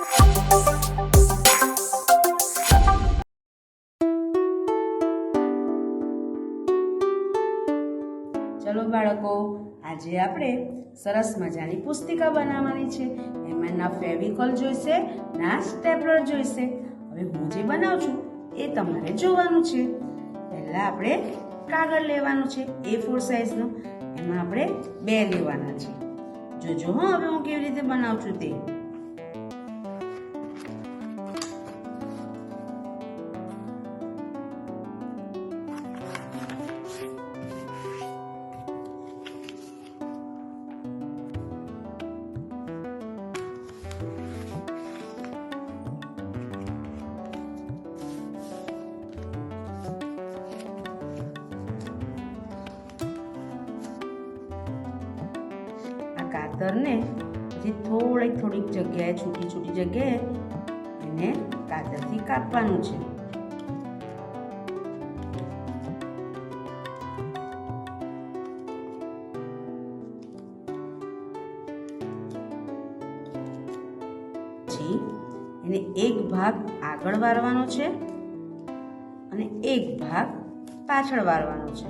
ચલો બાળકો, આજે આપણે સરસ મજાની પુસ્તિકા બનાવવાની છે. એમાં ના ફેવિકોલ જોઈશે, ના સ્ટેપલર જોઈશે. હવે હું જે બનાવું છું એ તમારે જોવાનું છે. પહેલા આપણે કાગળ લેવાનું છે A4 સાઈઝનો. એમાં આપણે 2 લેવાના છે. જોજો હા, હવે હું કેવી રીતે બનાવું છું તે. કાતરને પછી થોડીક જગ્યાએ છૂટી જગ્યાએ એને કાતરથી કાપવાનું છે. પછી એને એક ભાગ આગળ વાળવાનો છે અને એક ભાગ પાછળ વાળવાનો છે.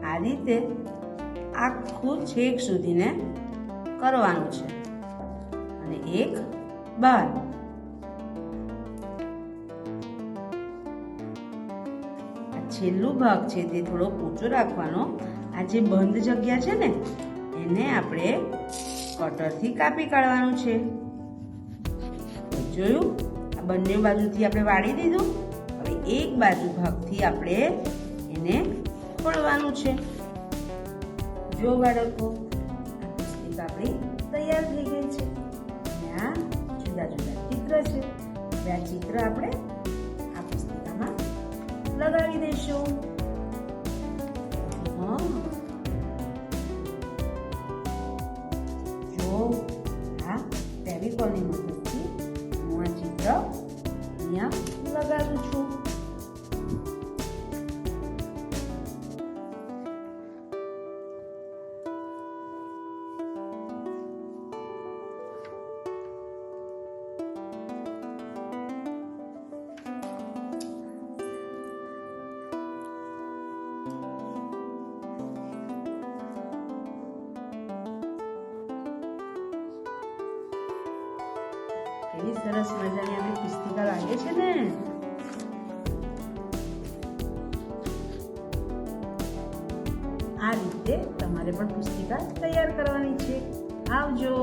આ રીતે આખું છેક સુધીને કરવાનું છે અને એક બહાર. આ છેલ્લું ભાગ છે તે થોડો ઊંચો રાખવાનો. આ જે બંધ જગ્યા છે ને એને આપણે કટરથી કાપી કાઢવાનું છે. જોયું? આ બંને બાજુથી આપણે વાળી દીધું. હવે એક બાજુ ભાગથી આપણે એને ખોલવાનું છે. જો બાળકો, આ પુસ્તિકા આપણી તૈયાર થઈ ગઈ છે. આ જુદા ચિત્ર છે. હવે આ ચિત્ર આપણે આ પુસ્તિકામાં લગાવી દઈશું. જો આ ફેવિકોલની મદદથી હું આ ચિત્ર અહીંયા લગાવું છું. કેવી સરસ મજાની આપણી પુસ્તિકા લાગે છે ને. આ રીતે તમારે પણ પુસ્તિકા તૈયાર કરવાની છે. આવજો.